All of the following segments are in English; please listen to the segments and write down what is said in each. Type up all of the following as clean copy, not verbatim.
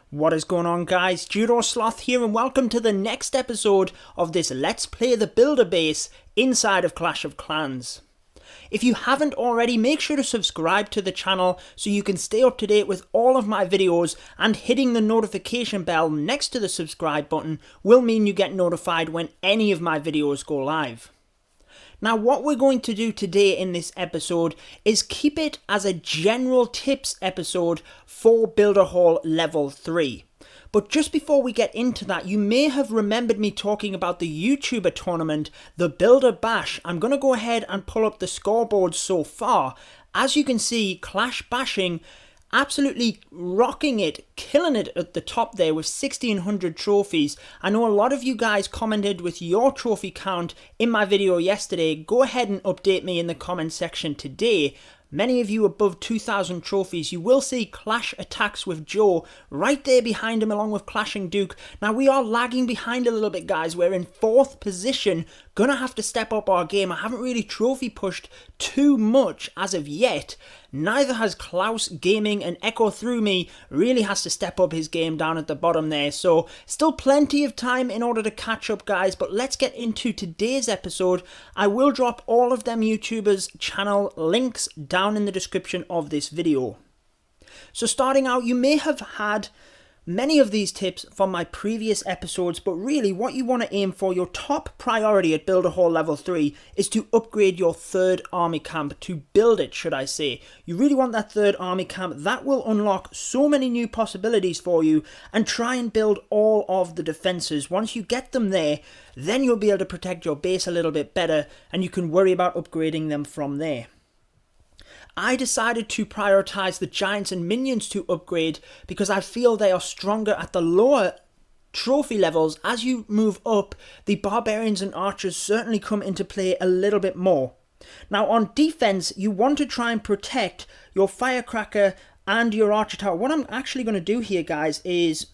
What is going on, guys? Judo Sloth here, and welcome to the next episode of this Let's Play the Builder base inside of Clash of Clans. If you haven't already, make sure to subscribe to the channel so you can stay up to date with all of my videos, and hitting the notification bell next to the subscribe button will mean you get notified when any of my videos go live. Now, what we're going to do today in this episode is keep it as a general tips episode for Builder Hall Level 3. But just before we get into that, you may have remembered me talking about the YouTuber tournament, the Builder Bash. I'm going to go ahead and pull up the scoreboard so far. As you can see, Clash Bashing absolutely rocking it, killing it at the top there with 1600 trophies. I know a lot of you guys commented with your trophy count in my video yesterday. Go ahead and update me in the comment section today. Many of you above 2,000 trophies. You will see Clash Attacks with Joe right there behind him, along with Clashing Duke. Now, we are lagging behind a little bit, guys. We're in 4th position. Gonna have to step up our game. I haven't really trophy pushed too much as of yet. Neither has Klaus Gaming, and Echo Through Me really has to step up his game down at the bottom there. So still plenty of time in order to catch up, guys, but let's get into today's episode. I will drop all of them YouTubers' channel links down in the description of this video. So starting out, you may have had many of these tips from my previous episodes, but really what you want to aim for, your top priority at Builder Hall Level 3, is to upgrade your 3rd army camp, to build it, should I say. You really want that 3rd army camp. That will unlock so many new possibilities for you, and try and build all of the defenses. Once you get them there, then you'll be able to protect your base a little bit better, and you can worry about upgrading them from there. I decided to prioritize the Giants and Minions to upgrade because I feel they are stronger at the lower trophy levels. As you move up, the Barbarians and Archers certainly come into play a little bit more. Now, on defense, you want to try and protect your Firecracker and your Archer Tower. What I'm actually going to do here, guys, is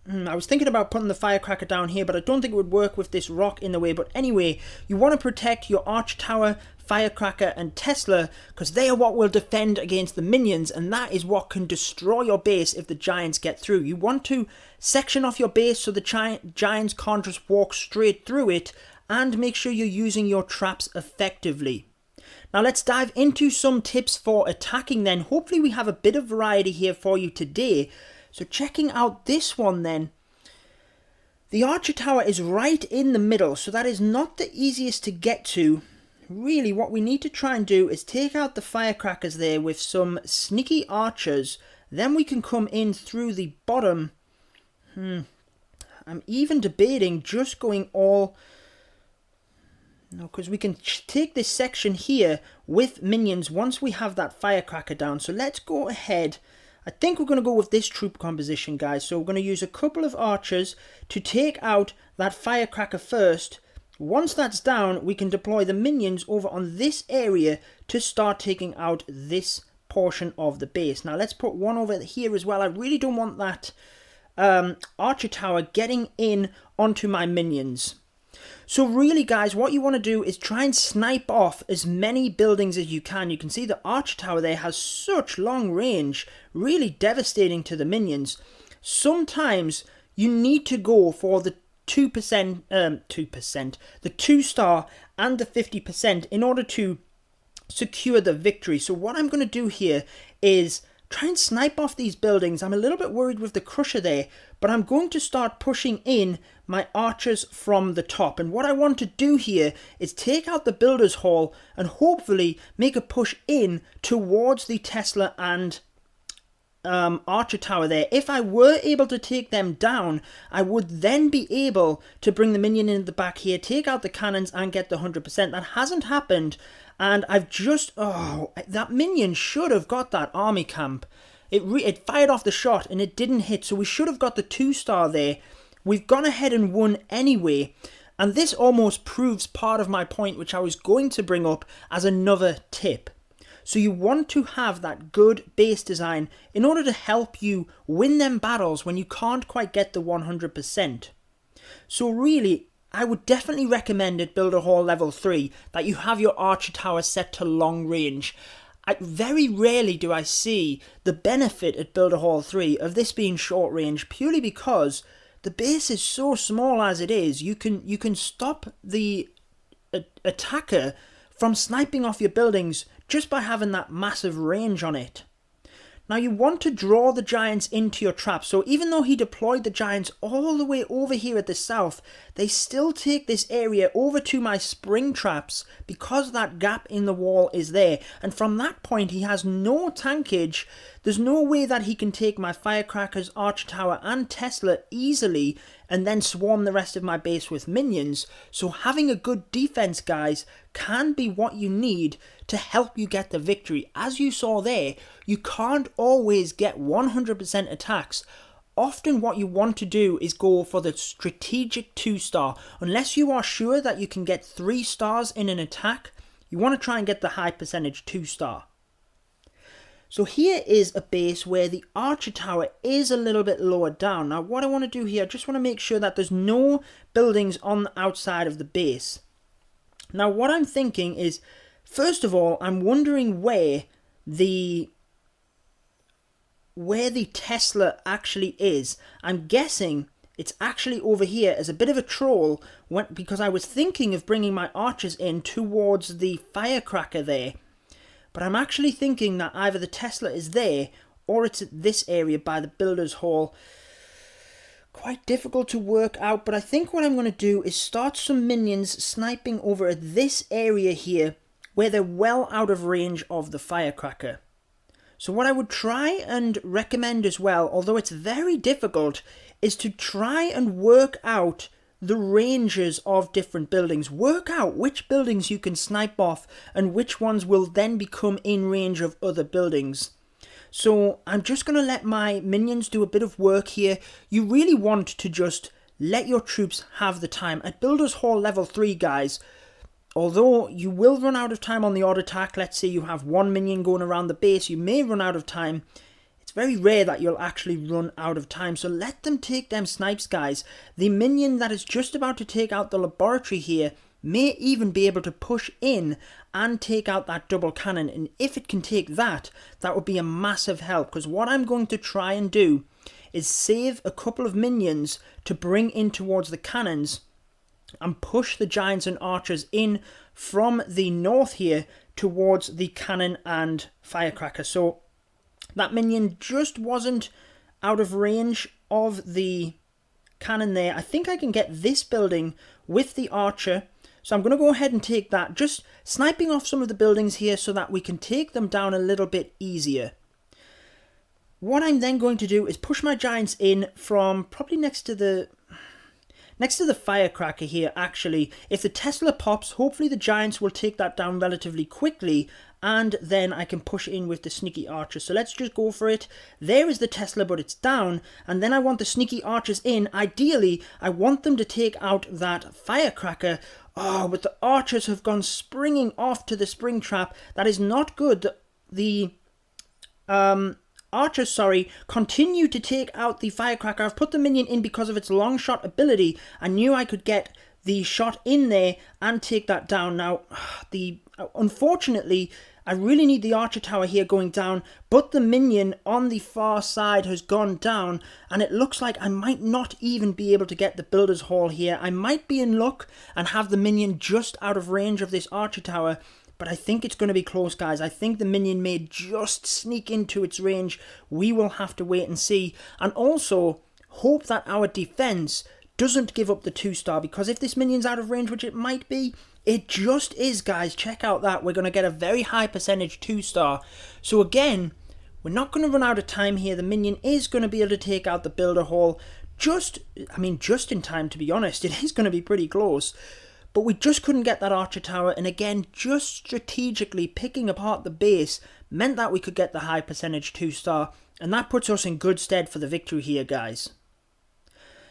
I was thinking about putting the Firecracker down here, but I don't think it would work with this rock in the way. But anyway, you want to protect your Archer Tower, Firecracker and Tesla, because they are what will defend against the minions, and that is what can destroy your base if the giants get through. You want to section off your base so the giants can't just walk straight through it, and make sure you're using your traps effectively. Now let's dive into some tips for attacking then. Hopefully we have a bit of variety here for you today. So checking out this one then, the Archer Tower is right in the middle, so that is not the easiest to get to. Really, what we need to try and do is take out the Firecrackers there with some sneaky archers. Then we can come in through the bottom. I'm even debating just going all... No, because we can take this section here with minions once we have that Firecracker down. So let's go ahead. I think we're going to go with this troop composition, guys. So we're going to use a couple of archers to take out that Firecracker first. Once that's down, we can deploy the minions over on this area to start taking out this portion of the base. Now let's put one over here as well. I really don't want that Archer Tower getting in onto my minions. So really, guys, what you want to do is try and snipe off as many buildings as you can. You can see the Archer Tower there has such long range, really devastating to the minions. Sometimes you need to go for the 2%, the 2-star and the 50% in order to secure the victory. So what I'm going to do here is try and snipe off these buildings. I'm a little bit worried with the Crusher there, but I'm going to start pushing in my archers from the top. And what I want to do here is take out the Builder's Hall and hopefully make a push in towards the Tesla and Archer Tower there. If I were able to take them down, I would then be able to bring the minion in the back here, take out the cannons and get the 100%. That hasn't happened, and I've just... Oh, that minion should have got that army camp. It fired off the shot and it didn't hit, so we should have got the 2-star there. We've gone ahead and won anyway, and this almost proves part of my point, which I was going to bring up as another tip. So you want to have that good base design in order to help you win them battles when you can't quite get the 100%. So really, I would definitely recommend at Builder Hall Level 3 that you have your Archer Tower set to long range. very rarely do I see the benefit at Builder Hall 3 of this being short range, purely because the base is so small as it is. You can stop the attacker from sniping off your buildings just by having that massive range on it. Now you want to draw the giants into your trap, so even though he deployed the giants all the way over here at the south, they still take this area over to my spring traps because that gap in the wall is there, and from that point he has no tankage. There's no way that he can take my firecrackers, archer tower and Tesla easily and then swarm the rest of my base with minions. So having a good defense, guys, can be what you need to help you get the victory. As you saw there, you can't always get 100% attacks. Often what you want to do is go for the strategic 2-star. Unless you are sure that you can get 3 stars in an attack, you want to try and get the high percentage 2-star. So here is a base where the archer tower is a little bit lower down. Now what I want to do here, I just want to make sure that there's no buildings on the outside of the base. Now what I'm thinking is, first of all, I'm wondering where the Tesla actually is. I'm guessing it's actually over here as a bit of a troll, because I was thinking of bringing my archers in towards the firecracker there. But I'm actually thinking that either the Tesla is there or it's at this area by the Builder's Hall. Quite difficult to work out, but I think what I'm going to do is start some minions sniping over at this area here where they're well out of range of the firecracker. So what I would try and recommend as well, although it's very difficult, is to try and work out the ranges of different buildings. Work out which buildings you can snipe off and which ones will then become in range of other buildings. So I'm just going to let my minions do a bit of work here. You really want to just let your troops have the time. At Builder's Hall level 3, guys, although you will run out of time on the odd attack, let's say you have 1 minion going around the base, you may run out of time. It's very rare that you'll actually run out of time, so let them take them snipes, guys. The minion that is just about to take out the laboratory here may even be able to push in and take out that double cannon, and if it can take that, that would be a massive help, because what I'm going to try and do is save a couple of minions to bring in towards the cannons and push the giants and archers in from the north here towards the cannon and firecracker. So that minion just wasn't out of range of the cannon there. I think I can get this building with the archer. So I'm going to go ahead and take that. Just sniping off some of the buildings here so that we can take them down a little bit easier. What I'm then going to do is push my giants in from probably next to the firecracker here, actually. If the Tesla pops, hopefully the giants will take that down relatively quickly, and then I can push in with the sneaky archer. So let's just go for it. There is the Tesla, but it's down, and then I want the sneaky archers in. Ideally, I want them to take out that firecracker. Oh, but the archers have gone springing off to the spring trap. That is not good. The archers, continue to take out the firecracker. I've put the minion in because of its long shot ability. I knew I could get the shot in there and take that down. Now, unfortunately, I really need the archer tower here going down, but the minion on the far side has gone down, and it looks like I might not even be able to get the Builder's Hall here. I might be in luck and have the minion just out of range of this archer tower, but I think it's going to be close, guys. I think the minion may just sneak into its range. We will have to wait and see, and also hope that our defense doesn't give up the 2-star, because if this minion's out of range, which it might be, it just is, guys. Check out that. We're going to get a very high percentage 2-star. So again, we're not going to run out of time here. The minion is going to be able to take out the Builder Hall just in time, to be honest. It is going to be pretty close. But we just couldn't get that archer tower. And again, just strategically picking apart the base meant that we could get the high percentage 2-star. And that puts us in good stead for the victory here, guys.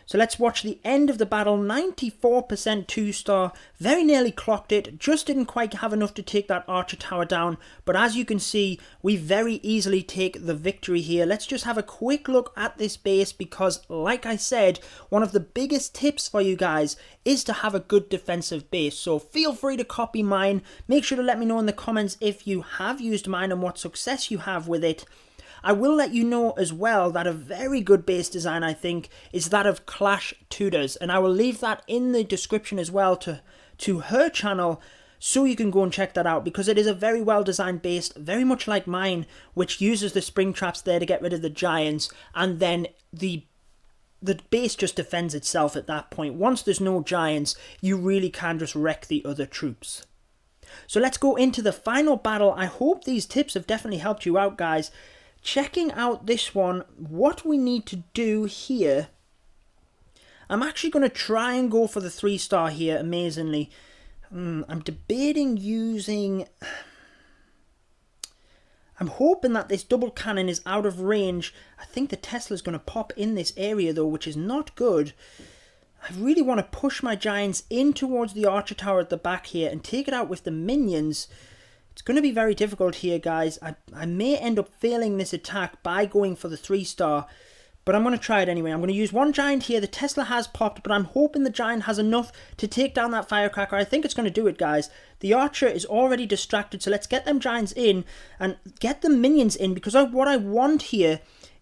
So let's watch the end of the battle. 94% 2-star, very nearly clocked it, just didn't quite have enough to take that archer tower down, but as you can see, we very easily take the victory here. Let's just have a quick look at this base because, like I said, one of the biggest tips for you guys is to have a good defensive base, so feel free to copy mine. Make sure to let me know in the comments if you have used mine and what success you have with it. I will let you know as well that a very good base design, I think, is that of Clash Tutors, and I will leave that in the description as well to her channel, so you can go and check that out, because it is a very well designed base, very much like mine, which uses the spring traps there to get rid of the giants, and then the base just defends itself at that point. Once there's no giants, you really can just wreck the other troops. So let's go into the final battle. I hope these tips have definitely helped you out, guys. Checking out this one, what we need to do here, I'm actually going to try and go for the 3-star here, amazingly. I'm debating using... I'm hoping that this double cannon is out of range. I think the Tesla's going to pop in this area though, which is not good. I really want to push my giants in towards the archer tower at the back here and take it out with the minions. It's going to be very difficult here, guys. I may end up failing this attack by going for the 3-star, but I'm going to try it anyway. I'm going to use one giant here. The Tesla has popped, but I'm hoping the giant has enough to take down that firecracker. I think it's going to do it, guys. The archer is already distracted, so let's get them giants in and get the minions in, because what I want here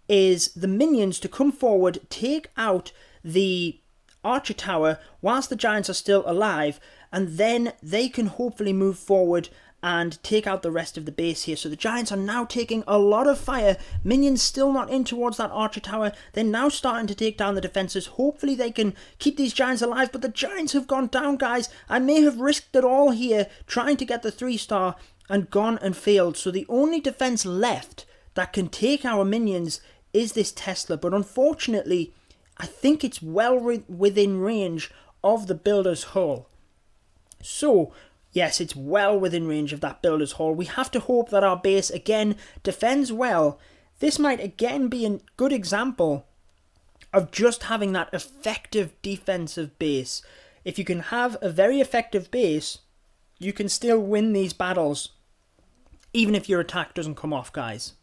is the minions to come forward, take out the archer tower whilst the giants are still alive, and then they can hopefully move forward and take out the rest of the base here. So the giants are now taking a lot of fire. Minions still not in towards that archer tower. They're now starting to take down the defenses. Hopefully they can keep these giants alive, but the giants have gone down, guys. I may have risked it all here trying to get the 3-star and gone and failed. So the only defense left that can take our minions is this Tesla, but unfortunately I think it's well within range of the builder's hull. So yes, it's well within range of that builder's hall. We have to hope that our base, again, defends well. This might, again, be a good example of just having that effective defensive base. If you can have a very effective base, you can still win these battles, even if your attack doesn't come off, guys.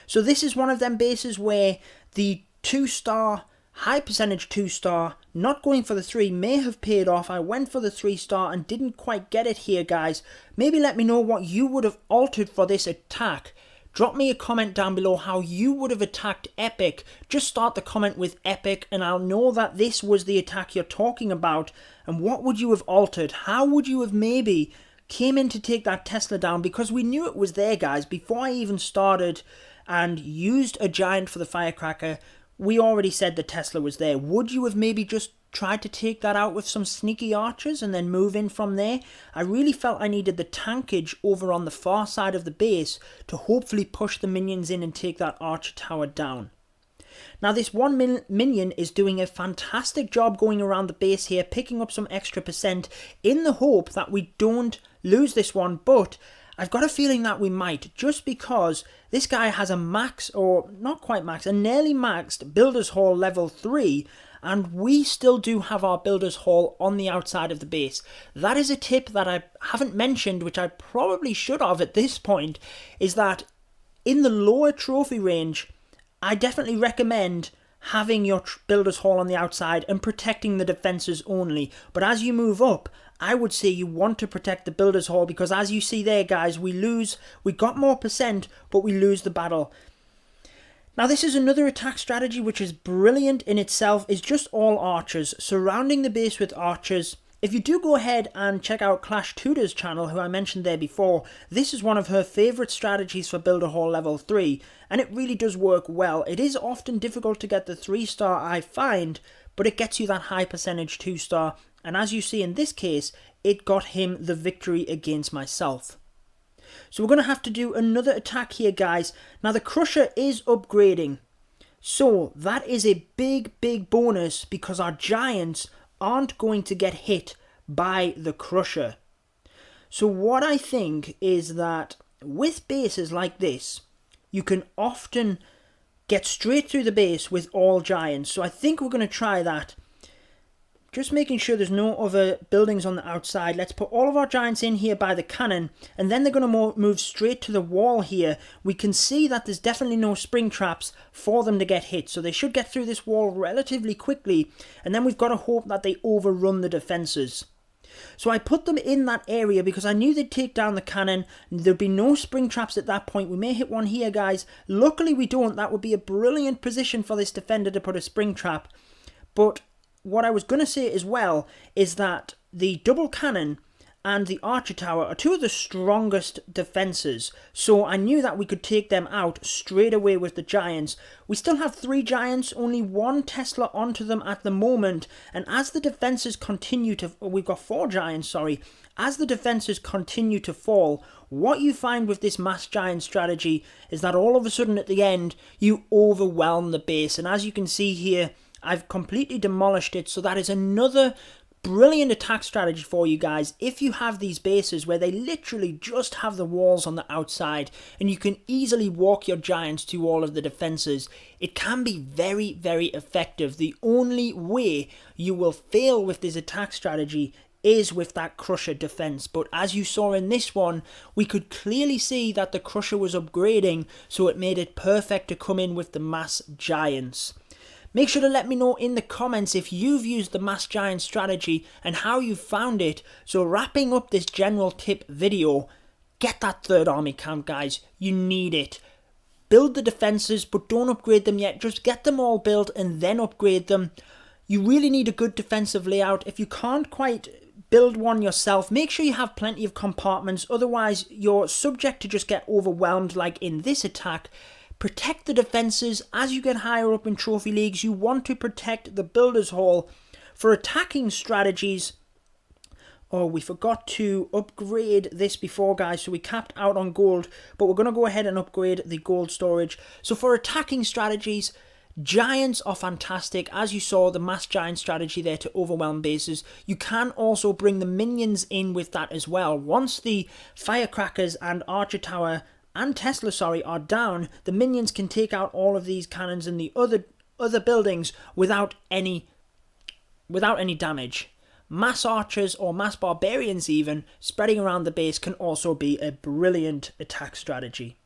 So this is one of them bases where the 2-star... high percentage 2-star, not going for the 3 may have paid off. I went for the 3-star and didn't quite get it here, guys. Maybe let me know what you would have altered for this attack. Drop me a comment down below how you would have attacked Epic. Just start the comment with Epic and I'll know that this was the attack you're talking about. And what would you have altered? How would you have maybe came in to take that Tesla down? Because we knew it was there, guys. Before I even started and used a giant for the firecracker, we already said the Tesla was there. Would you have maybe just tried to take that out with some sneaky archers and then move in from there? I really felt I needed the tankage over on the far side of the base to hopefully push the minions in and take that archer tower down. Now this one minion is doing a fantastic job going around the base here, picking up some extra percent in the hope that we don't lose this one, but I've got a feeling that we might, just because this guy has a max, or not quite max, a nearly maxed Builder's Hall level 3, and we still do have our Builder's Hall on the outside of the base. That is a tip that I haven't mentioned, which I probably should have at this point, is that in the lower trophy range, I definitely recommend having your Builder's Hall on the outside and protecting the defenses only. But as you move up, I would say you want to protect the Builder's Hall, because as you see there, guys, we got more percent, but we lose the battle. Now this is another attack strategy which is brilliant in itself, is just all archers, surrounding the base with archers. If you do go ahead and check out Clash Tutor's channel, who I mentioned there before, this is one of her favourite strategies for Builder Hall level 3, and it really does work well. It is often difficult to get the 3-star, I find, but it gets you that high percentage 2-star, and as you see in this case, it got him the victory against myself. So we're going to have to do another attack here, guys. Now the Crusher is upgrading, so that is a big bonus, because our giants aren't going to get hit by the Crusher. So what I think is that with bases like this, you can often get straight through the base with all giants. So I think we're going to try that. Just making sure there's no other buildings on the outside. Let's put all of our giants in here by the cannon, and then they're going to move straight to the wall here. We can see that there's definitely no spring traps for them to get hit, so they should get through this wall relatively quickly, and then we've got to hope that they overrun the defences. So I put them in that area because I knew they'd take down the cannon. There'd be no spring traps at that point. We may hit one here, guys. Luckily we don't. That would be a brilliant position for this defender to put a spring trap. But what I was going to say as well is that the double cannon and the archer tower are two of the strongest defences, so I knew that we could take them out straight away with the giants. We still have 3 giants, only 1 Tesla onto them at the moment, and as the defences continue to... we've got 4 giants, sorry. As the defences continue to fall, what you find with this mass giant strategy is that all of a sudden at the end, you overwhelm the base, and as you can see here, I've completely demolished it, so that is another brilliant attack strategy for you guys. If you have these bases where they literally just have the walls on the outside and you can easily walk your giants to all of the defenses, it can be very, very effective. The only way you will fail with this attack strategy is with that Crusher defense, but as you saw in this one, we could clearly see that the Crusher was upgrading, so it made it perfect to come in with the mass giants. Make sure to let me know in the comments if you've used the mass giant strategy and how you found it. So wrapping up this general tip video, get that 3rd army camp, guys. You need it. Build the defences, but don't upgrade them yet. Just get them all built and then upgrade them. You really need a good defensive layout. If you can't quite build one yourself, make sure you have plenty of compartments. Otherwise, you're subject to just get overwhelmed like in this attack. Protect the defences. As you get higher up in trophy leagues, you want to protect the builders hall. For attacking strategies, oh, we forgot to upgrade this before, guys, so we capped out on gold, but we're going to go ahead and upgrade the gold storage. So for attacking strategies, giants are fantastic. As you saw, the mass giant strategy there to overwhelm bases. You can also bring the minions in with that as well. Once the firecrackers and archer tower and Tesla, are down, the minions can take out all of these cannons and the other buildings without any damage. Mass archers or mass barbarians even spreading around the base can also be a brilliant attack strategy.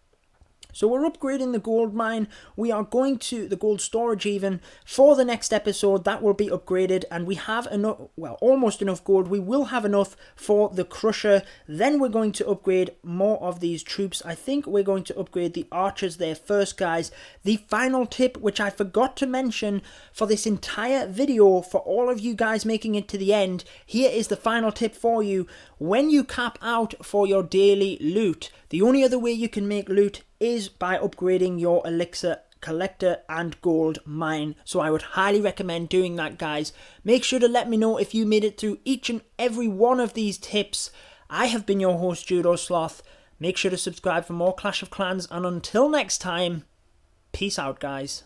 So we're upgrading the gold mine. We are going to the gold storage even for the next episode. That will be upgraded, and we have enough, well, almost enough gold. We will have enough for the Crusher. Then we're going to upgrade more of these troops. I think we're going to upgrade the archers there first, guys. The final tip, which I forgot to mention for this entire video, for all of you guys making it to the end, here is the final tip for you. When you cap out for your daily loot, the only other way you can make loot is by upgrading your Elixir collector and gold mine. So I would highly recommend doing that, guys. Make sure to let me know if you made it through each and every one of these tips. I have been your host, Judo Sloth. Make sure to subscribe for more Clash of Clans, and until next time, peace out, guys.